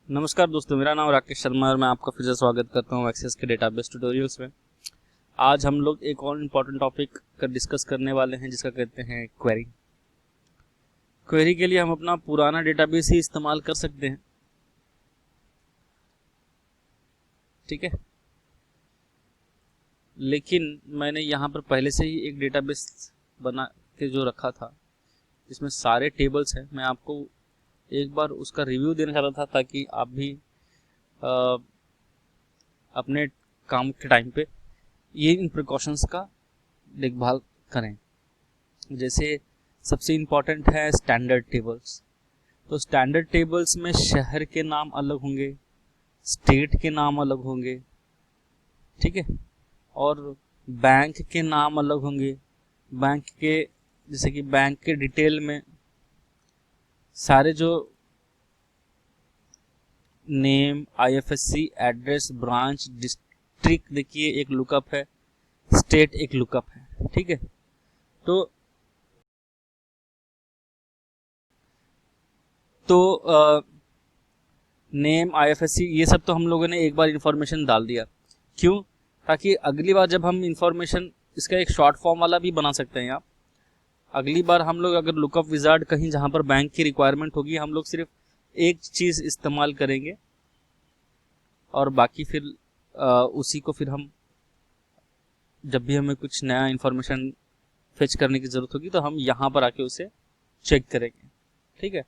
नमस्कार दोस्तों, मेरा नाम राकेश शर्मा है और मैं आपका फिर से स्वागत करता हूं एक्सेस के डेटाबेस ट्यूटोरियल्स में। आज हम लोग एक और इम्पॉर्टेंट टॉपिक का डिस्कस करने वाले हैं जिसका कहते हैं क्वेरी। क्वेरी के लिए हम अपना पुराना डेटाबेस ही इस्तेमाल कर सकते हैं, ठीक है। लेकिन मैंने यहाँ पर पहले से ही एक डेटाबेस बना के जो रखा था जिसमें सारे टेबल्स हैं। मैं आपको एक बार उसका रिव्यू देना चाहता था ताकि आप भी अपने काम के टाइम पे ये इन प्रिकॉशंस का देखभाल करें। जैसे सबसे इम्पॉर्टेंट है स्टैंडर्ड टेबल्स। तो स्टैंडर्ड टेबल्स में शहर के नाम अलग होंगे, स्टेट के नाम अलग होंगे, ठीक है, और बैंक के नाम अलग होंगे। बैंक के जैसे कि बैंक के डिटेल में सारे जो name, IFSC, address, branch, district, देखिए एक लुकअप है, स्टेट एक लुकअप है, ठीक है। तो नेम, आईएफएससी ये सब तो हम लोगों ने एक बार इंफॉर्मेशन डाल दिया। क्यों? ताकि अगली बार जब हम इंफॉर्मेशन इसका एक शॉर्ट फॉर्म वाला भी बना सकते हैं आप। अगली बार हम लोग अगर लुकअप विजार्ड कहीं जहां पर बैंक की रिक्वायरमेंट होगी, हम लोग सिर्फ एक चीज इस्तेमाल करेंगे और बाकी फिर उसी को फिर हम जब भी हमें कुछ नया इंफॉर्मेशन फेच करने की जरूरत होगी तो हम यहाँ पर आके उसे चेक करेंगे, ठीक है।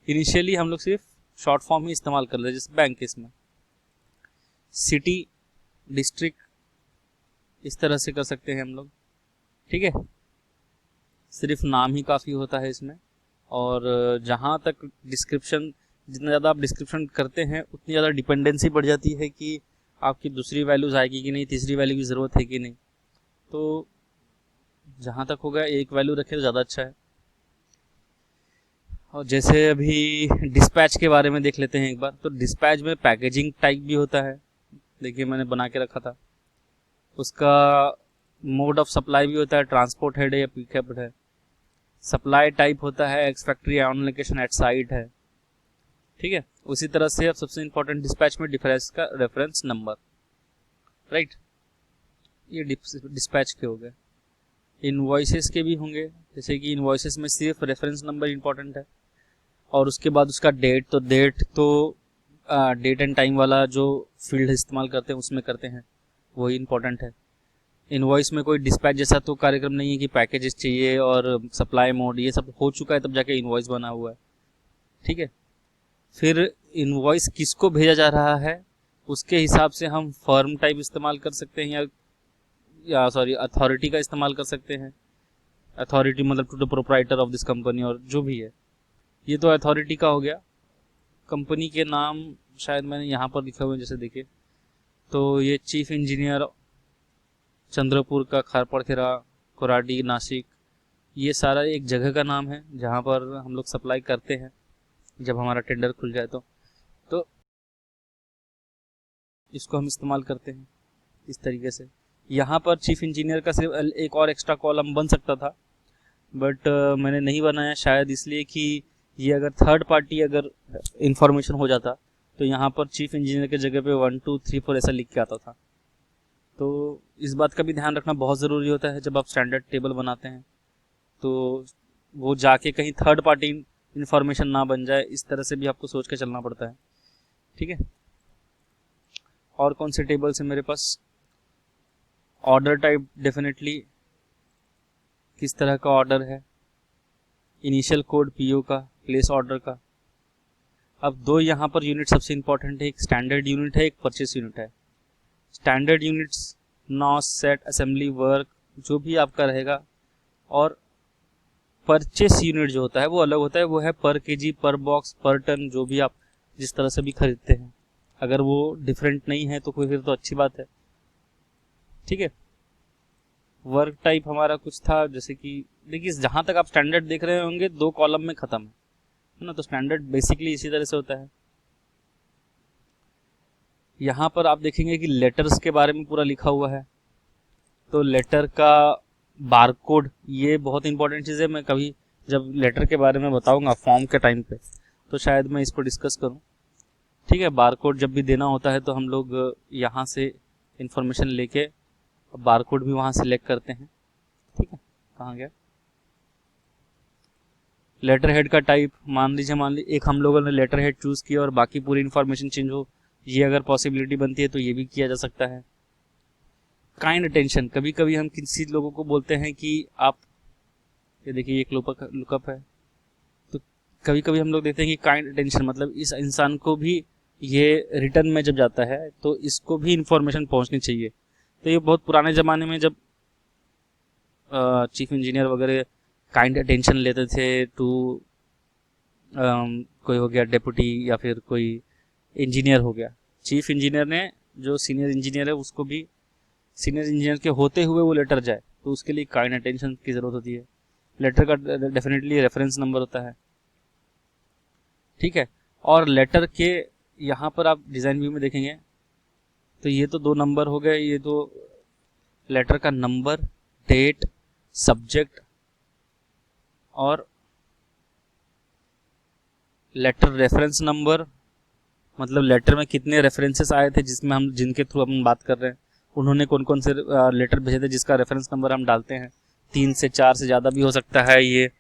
इनिशियली हम लोग सिर्फ शॉर्ट फॉर्म ही इस्तेमाल कर रहे, जैसे बैंक केस में सिटी, डिस्ट्रिक्ट, इस तरह से कर सकते हैं हम लोग, ठीक है। सिर्फ नाम ही काफ़ी होता है इसमें। और जहाँ तक डिस्क्रिप्शन, जितना ज़्यादा आप डिस्क्रिप्शन करते हैं उतनी ज़्यादा डिपेंडेंसी बढ़ जाती है कि आपकी दूसरी वैल्यूज़ आएगी कि नहीं, तीसरी वैल्यू की ज़रूरत है कि नहीं। तो जहाँ तक होगा एक वैल्यू रखें तो ज़्यादा अच्छा है। और जैसे अभी डिस्पैच के बारे में देख लेते हैं एक बार। तो डिस्पैच में पैकेजिंग टाइप भी होता है, देखिए मैंने बना के रखा था। उसका मोड ऑफ सप्लाई भी होता है, ट्रांसपोर्ट हेड है या पिकअप है। सप्लाई टाइप होता है ex factory, on location, at site है, ठीक है। उसी तरह से अब सबसे इंपॉर्टेंट डिस्पैच में डिफरेंस का रेफरेंस नंबर, राइट। ये डिस्पैच के हो गए। इनवॉइसेस के भी होंगे, जैसे कि इनवॉइसेस में सिर्फ रेफरेंस नंबर इंपॉर्टेंट है और उसके बाद उसका डेट। तो डेट एंड टाइम वाला जो फील्ड इस्तेमाल करते हैं उसमें करते हैं, वही इंपॉर्टेंट है। इनवॉइस में कोई डिस्पैच जैसा तो कार्यक्रम नहीं है कि पैकेजेस चाहिए और सप्लाई मोड, ये सब हो चुका है तब जाके इनवॉइस बना हुआ है, ठीक है। फिर इनवॉइस किसको भेजा जा रहा है उसके हिसाब से हम फर्म टाइप इस्तेमाल कर सकते हैं या अथॉरिटी का इस्तेमाल कर सकते हैं। अथॉरिटी मतलब to the proprietor of this company, और जो भी है ये तो अथॉरिटी का हो गया। कंपनी के नाम शायद मैंने यहाँ पर लिखे हुए हैं, जैसे देखिए। तो ये चीफ इंजीनियर चंद्रपुर का, खारपड़खेरा, कोराडी, नासिक, ये सारा एक जगह का नाम है जहाँ पर हम लोग सप्लाई करते हैं जब हमारा टेंडर खुल जाए। तो इसको हम इस्तेमाल करते हैं इस तरीके से। यहाँ पर चीफ इंजीनियर का सिर्फ एक और एक्स्ट्रा कॉलम बन सकता था, बट मैंने नहीं बनाया, शायद इसलिए कि ये अगर थर्ड पार्टी अगर इंफॉर्मेशन हो जाता तो यहाँ पर चीफ इंजीनियर के जगह पे 1 2 3 4 ऐसा लिख के आता था। तो इस बात का भी ध्यान रखना बहुत ज़रूरी होता है जब आप स्टैंडर्ड टेबल बनाते हैं, तो वो जाके कहीं थर्ड पार्टी इंफॉर्मेशन ना बन जाए, इस तरह से भी आपको सोच के चलना पड़ता है, ठीक है। और कौन से टेबल्स हैं मेरे पास? ऑर्डर टाइप, डेफिनेटली किस तरह का ऑर्डर है, इनिशियल कोड पीओ का, प्लेस ऑर्डर का। अब दो यहाँ पर यूनिट सबसे इंपॉर्टेंट है, एक स्टैंडर्ड यूनिट है, एक परचेस यूनिट है। स्टैंडर्ड यूनिट्स नॉस, सेट, असेंबली, वर्क जो भी आपका रहेगा, और परचेस यूनिट जो होता है वो अलग होता है, वो है पर केजी, पर बॉक्स, पर टन, जो भी आप जिस तरह से भी खरीदते हैं। अगर वो डिफरेंट नहीं है तो फिर तो अच्छी बात है, ठीक है। वर्क टाइप हमारा कुछ था, जैसे कि देखिए जहां तक आप स्टैंडर्ड देख रहे होंगे 2 कॉलम में खत्म है ना। तो स्टैंडर्ड बेसिकली इसी तरह से होता है। यहाँ पर आप देखेंगे कि लेटर्स के बारे में पूरा लिखा हुआ है। तो लेटर का बारकोड, ये बहुत इंपॉर्टेंट चीज़ है। मैं कभी जब लेटर के बारे में बताऊंगा फॉर्म के टाइम पे तो शायद मैं इसको डिस्कस करूं। ठीक है, बारकोड जब भी देना होता है तो हम लोग यहाँ से इंफॉर्मेशन लेके बारकोड भी वहाँ सिलेक्ट करते हैं। ठीक है, कहाँ गया लेटर हेड का टाइप, मान लीजिए एक हम लोगों ने लेटर हेड चूज किया और बाकी पूरी इन्फॉर्मेशन चेंज हो, ये अगर पॉसिबिलिटी बनती है तो ये भी किया जा सकता है। काइंड अटेंशन, कभी कभी हम किसी लोगों को बोलते हैं कि आप, ये देखिए एक लुकअप है, तो कभी कभी हम लोग देखते हैं कि काइंड अटेंशन मतलब इस इंसान को भी ये रिटर्न में जब जाता है तो इसको भी इंफॉर्मेशन पहुंचनी चाहिए। तो ये बहुत पुराने ज़माने में जब चीफ इंजीनियर वगैरह काइंड अटेंशन लेते थे टू कोई हो गया डेप्यूटी या फिर कोई इंजीनियर हो गया, चीफ इंजीनियर ने जो सीनियर इंजीनियर है उसको भी सीनियर इंजीनियर के होते हुए वो लेटर जाए तो उसके लिए काइंड अटेंशन की ज़रूरत होती है। लेटर का डेफिनेटली रेफरेंस नंबर होता है। ठीक है, और लेटर के यहाँ पर आप डिज़ाइन व्यू में देखेंगे तो ये तो 2 नंबर हो गए, ये तो लेटर का नंबर, डेट, सब्जेक्ट और लेटर रेफरेंस नंबर, मतलब लेटर में कितने रेफरेंसेस आए थे जिसमें हम जिनके थ्रू हम बात कर रहे हैं, उन्होंने कौन कौन से लेटर भेजे थे जिसका रेफरेंस नंबर हम डालते हैं, 3 से 4 से ज़्यादा भी हो सकता है ये।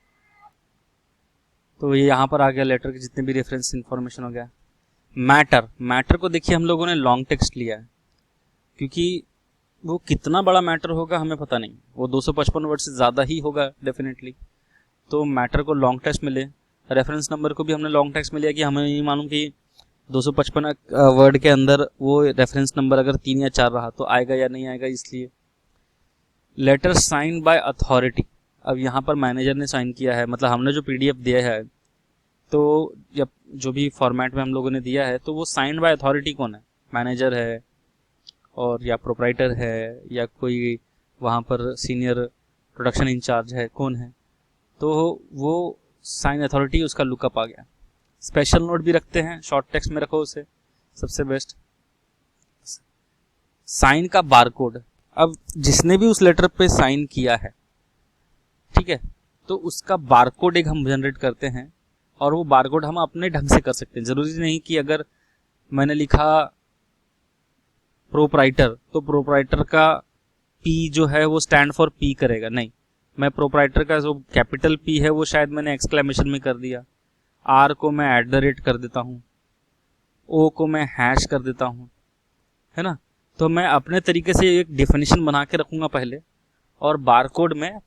तो ये यहाँ पर आ गया लेटर के जितने भी रेफरेंस इन्फॉर्मेशन हो गया। मैटर को देखिए हम लोगों ने लॉन्ग टेक्स्ट लिया है क्योंकि वो कितना बड़ा मैटर होगा हमें पता नहीं, वो 255 वर्ड से ज़्यादा ही होगा डेफिनेटली। तो मैटर को लॉन्ग टेक्स्ट में ले, रेफरेंस नंबर को भी हमने लॉन्ग टेक्स्ट में लिया कि हमें ये मालूम कि 255 वर्ड के अंदर वो रेफरेंस नंबर अगर 3 या 4 रहा तो आएगा या नहीं आएगा, इसलिए। लेटर साइन बाय अथॉरिटी, अब यहाँ पर मैनेजर ने साइन किया है, मतलब हमने जो PDF दिया है तो जब जो भी फॉर्मेट में हम लोगों ने दिया है तो वो साइन बाय अथॉरिटी कौन है, मैनेजर है और या प्रोप्राइटर है या कोई वहाँ पर सीनियर प्रोडक्शन इंचार्ज है, कौन है, तो वो साइन अथॉरिटी उसका लुकअप आ गया। स्पेशल नोट भी रखते हैं, शॉर्ट टेक्स्ट में रखो उसे, सबसे बेस्ट। साइन का बारकोड, अब जिसने भी उस लेटर पे साइन किया है, ठीक है, तो उसका बारकोड एक हम जनरेट करते हैं और वो बारकोड हम अपने ढंग से कर सकते हैं। जरूरी नहीं कि अगर मैंने लिखा प्रोप्राइटर तो प्रोप्राइटर का P जो है वो स्टैंड फॉर P करेगा, नहीं, मैं प्रोप्राइटर का जो कैपिटल P है वो शायद मैंने एक्सक्लेमेशन में कर दिया, R को मैं @ कर देता हूँ, O को मैं हैश कर देता हूँ, है ना। तो मैं अपने तरीके से एक डेफिनेशन बना के रखूँगा पहले और बारकोड में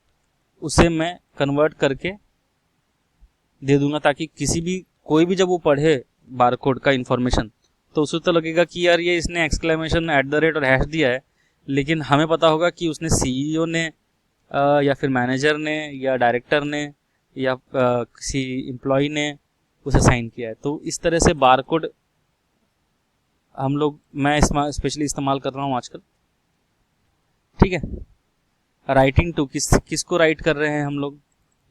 उसे मैं कन्वर्ट करके दे दूंगा ताकि कोई भी जब वो पढ़े बारकोड का इन्फॉर्मेशन तो उसे तो लगेगा कि यार ये इसने एक्सक्लेमेशन @ और हैश दिया है, लेकिन हमें पता होगा कि उसने CEO ने या फिर मैनेजर ने या डायरेक्टर ने या किसी एम्प्लॉय ने उसे साइन किया है। तो इस तरह से बारकोड मैं स्पेशली इस्तेमाल कर रहा हूँ आजकल। ठीक है, राइटिंग टू, किसको राइट कर रहे हैं हम लोग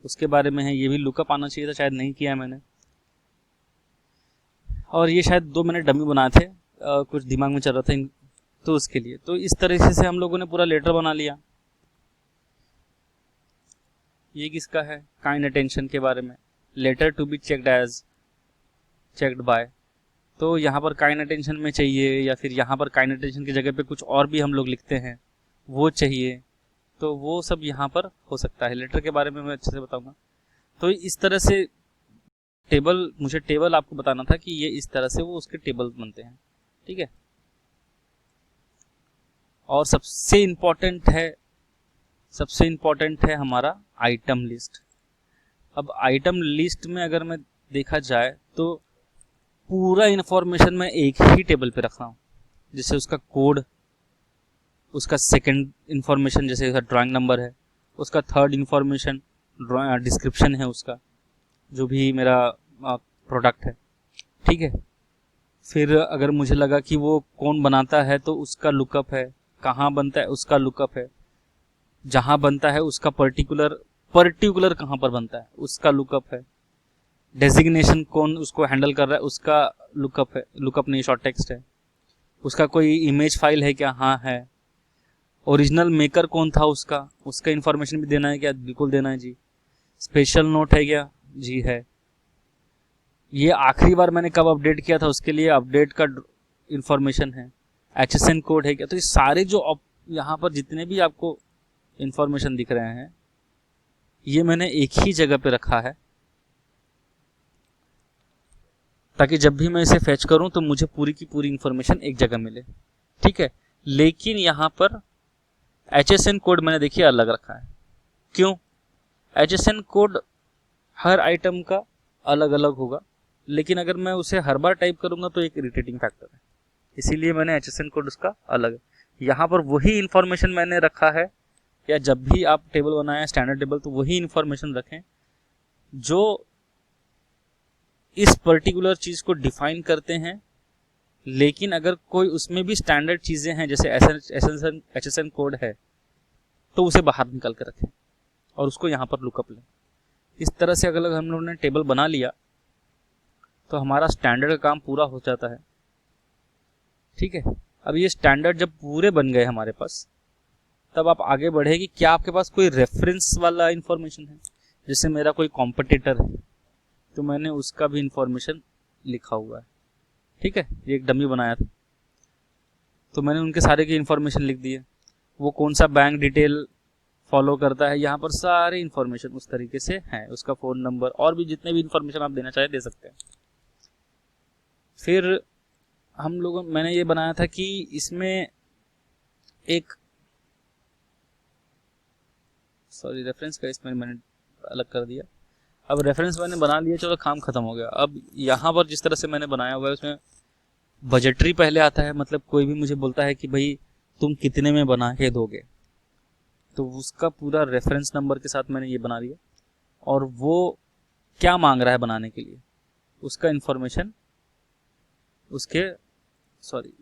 उसके बारे में है, ये भी लुकअप आना चाहिए था, शायद नहीं किया है मैंने। और ये शायद 2 मैंने डमी बनाए थे, कुछ दिमाग में चल रहा था तो उसके लिए। तो इस तरह से हम लोगों ने पूरा लेटर बना लिया। ये किसका है, काइंड अटेंशन के बारे में, letter to be checked by, तो यहाँ पर काइंड अटेंशन में चाहिए या फिर यहाँ पर काइंड अटेंशन की जगह पे कुछ और भी हम लोग लिखते हैं वो चाहिए, तो वो सब यहाँ पर हो सकता है। लेटर के बारे में मैं अच्छे से बताऊंगा। तो इस तरह से मुझे टेबल आपको बताना था कि ये इस तरह से वो उसके टेबल बनते हैं। ठीक है, और सबसे इम्पोर्टेंट है हमारा आइटम लिस्ट। अब आइटम लिस्ट में अगर मैं देखा जाए तो पूरा इन्फॉर्मेशन मैं एक ही टेबल पे रख रहा हूँ, जैसे उसका कोड, उसका सेकंड इन्फॉर्मेशन जैसे उसका ड्राइंग नंबर है, उसका थर्ड इन्फॉर्मेशन डिस्क्रिप्शन है उसका जो भी मेरा प्रोडक्ट है। ठीक है, फिर अगर मुझे लगा कि वो कौन बनाता है तो उसका लुकअप है, कहाँ बनता है उसका लुकअप है, जहाँ बनता है उसका पर्टिकुलर कहाँ पर बनता है उसका लुकअप है, डेजिग्नेशन कौन उसको हैंडल कर रहा है उसका लुकअप है, लुकअप नहीं शॉर्ट टेक्स्ट है, उसका कोई इमेज फाइल है क्या, हाँ है, ओरिजिनल मेकर कौन था उसका इन्फॉर्मेशन भी देना है क्या, बिल्कुल देना है जी, स्पेशल नोट है क्या, जी है, ये आखिरी बार मैंने कब अपडेट किया था उसके लिए अपडेट का इंफॉर्मेशन है, HSN कोड है क्या। तो ये सारे जो यहाँ पर जितने भी आपको इंफॉर्मेशन दिख रहे हैं ये मैंने एक ही जगह पे रखा है, ताकि जब भी मैं इसे फेच करूं तो मुझे पूरी की पूरी इंफॉर्मेशन एक जगह मिले। ठीक है, लेकिन यहाँ पर HSN कोड मैंने देखिए अलग रखा है। क्यों? HSN कोड हर आइटम का अलग अलग होगा, लेकिन अगर मैं उसे हर बार टाइप करूंगा तो एक इरिटेटिंग फैक्टर है, इसीलिए मैंने HSN कोड उसका अलग है। यहाँ पर वही इंफॉर्मेशन मैंने रखा है, या जब भी आप टेबल बनाएं स्टैंडर्ड टेबल तो वही इंफॉर्मेशन रखें जो इस पर्टिकुलर चीज को डिफाइन करते हैं। लेकिन अगर कोई उसमें भी स्टैंडर्ड चीजें हैं जैसे HSN कोड है तो उसे बाहर निकाल कर रखें और उसको यहाँ पर लुकअप लें। इस तरह से अगर हम लोगों ने टेबल बना लिया तो हमारा स्टैंडर्ड का काम पूरा हो जाता है। ठीक है, अब ये स्टैंडर्ड जब पूरे बन गए हमारे पास तब आप आगे बढ़े कि क्या आपके पास कोई रेफरेंस वाला इंफॉर्मेशन है। जैसे मेरा कोई कॉम्पिटिटर है तो मैंने उसका भी इंफॉर्मेशन लिखा हुआ है। ठीक है, ये एक डमी बनाया था तो मैंने उनके सारे की इंफॉर्मेशन लिख दी है। वो कौन सा बैंक डिटेल फॉलो करता है, यहाँ पर सारी इंफॉर्मेशन उस तरीके से है, उसका फ़ोन नंबर और भी जितने भी इंफॉर्मेशन आप देना चाहे दे सकते हैं। फिर हम लोगों मैंने ये बनाया था कि इसमें एक रेफरेंस का इसमें मैंने अलग कर दिया। अब रेफरेंस मैंने बना लिया, चलो काम खत्म हो गया। अब यहाँ पर जिस तरह से मैंने बनाया हुआ है उसमें बजटरी पहले आता है, मतलब कोई भी मुझे बोलता है कि भाई तुम कितने में बना के दोगे, तो उसका पूरा रेफरेंस नंबर के साथ मैंने ये बना दिया और वो क्या मांग रहा है बनाने के लिए उसका इंफॉर्मेशन उसके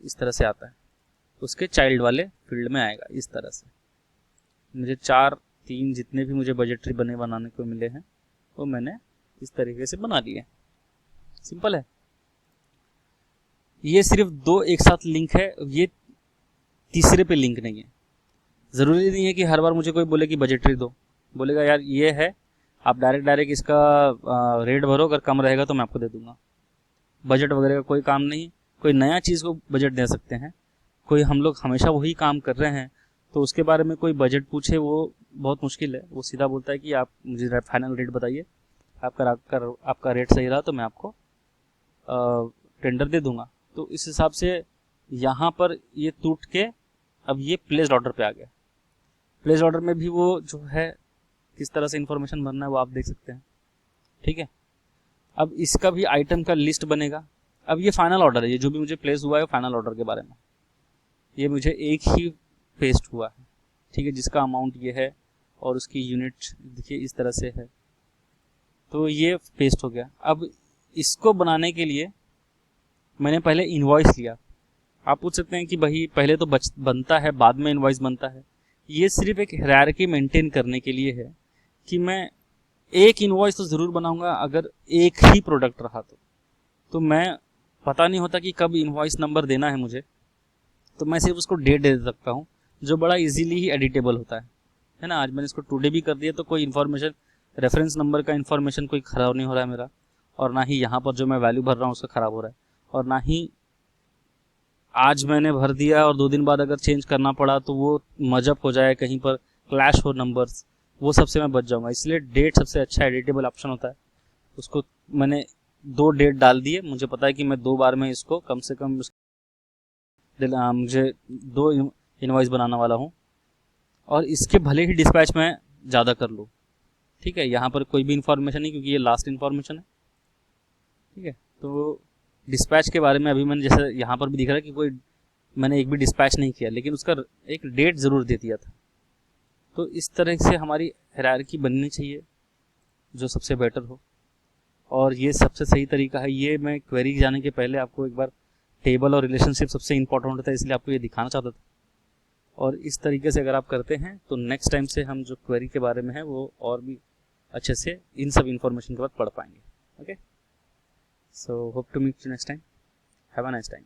इस तरह से आता है, उसके चाइल्ड वाले फील्ड में आएगा। इस तरह से मुझे 3 जितने भी मुझे बजटरी बनाने को मिले हैं वो मैंने इस तरीके से बना लिए। सिंपल है, ये सिर्फ 2 एक साथ लिंक है, ये तीसरे पे लिंक नहीं है। ज़रूरी नहीं है कि हर बार मुझे कोई बोले कि बजटरी दो, बोलेगा यार ये है आप डायरेक्ट इसका रेट भरो, अगर कम रहेगा तो मैं आपको दे दूंगा। बजट वगैरह का कोई काम नहीं, कोई नया चीज़ को बजट दे सकते हैं। कोई हम लोग हमेशा वही काम कर रहे हैं तो उसके बारे में कोई बजट पूछे वो बहुत मुश्किल है। वो सीधा बोलता है कि आप मुझे फाइनल रेट बताइए, आपका रेट सही रहा तो मैं आपको टेंडर दे दूंगा। तो इस हिसाब से यहाँ पर ये टूट के अब ये प्लेस्ड ऑर्डर पे आ गया। प्लेस्ड ऑर्डर में भी वो जो है किस तरह से इंफॉर्मेशन भरना है वो आप देख सकते हैं। ठीक है, अब इसका भी आइटम का लिस्ट बनेगा। अब ये फाइनल ऑर्डर है, ये जो भी मुझे प्लेस हुआ है फाइनल ऑर्डर के बारे में, ये मुझे एक ही पेस्ट हुआ है। ठीक है, जिसका अमाउंट ये है और उसकी यूनिट देखिए इस तरह से है, तो ये पेस्ट हो गया। अब इसको बनाने के लिए मैंने पहले इनवॉइस लिया। आप पूछ सकते हैं कि भाई पहले तो बनता है बाद में इनवॉइस बनता है। ये सिर्फ एक हायरार्की मेंटेन करने के लिए है कि मैं एक इनवॉइस तो ज़रूर बनाऊंगा अगर एक ही प्रोडक्ट रहा तो मैं पता नहीं होता कि कब इनवॉइस नंबर देना है मुझे, तो मैं सिर्फ उसको डेट दे सकता हूँ जो बड़ा इजीली ही एडिटेबल होता है ना। आज मैंने इसको टुडे भी कर दिया तो कोई इन्फॉर्मेशन रेफरेंस नंबर का इन्फॉर्मेशन कोई ख़राब नहीं हो रहा है मेरा, और ना ही यहाँ पर जो मैं वैल्यू भर रहा हूँ उसका ख़राब हो रहा है, और ना ही आज मैंने भर दिया और 2 दिन बाद अगर चेंज करना पड़ा तो वो मजअप हो जाए, कहीं पर क्लैश हो नंबर्स, वो सबसे मैं बच जाऊंगा। इसलिए डेट सबसे अच्छा एडिटेबल ऑप्शन होता है। उसको मैंने 2 डेट डाल दिए, मुझे पता है कि मैं 2 बार में इसको कम से कम मुझे 2 इनवॉइस बनाने वाला हूँ, और इसके भले ही डिस्पैच में ज़्यादा कर लूँ। ठीक है, यहाँ पर कोई भी इन्फॉर्मेशन नहीं क्योंकि ये लास्ट इन्फॉर्मेशन है। ठीक है, तो डिस्पैच के बारे में अभी मैंने जैसे यहाँ पर भी दिख रहा है कि कोई मैंने एक भी डिस्पैच नहीं किया, लेकिन उसका एक डेट ज़रूर दे दिया था। तो इस तरह से हमारी हायरार्की बननी चाहिए जो सबसे बेटर हो, और ये सबसे सही तरीका है। ये मैं क्वेरी जाने के पहले आपको एक बार टेबल और रिलेशनशिप सबसे इंपॉर्टेंट होता है, इसलिए आपको ये दिखाना चाहता था। और इस तरीके से अगर आप करते हैं तो नेक्स्ट टाइम से हम जो क्वेरी के बारे में है वो और भी अच्छे से इन सब इन्फॉर्मेशन के बाद पढ़ पाएंगे। Okay, so hope to meet you next time. Have a nice time.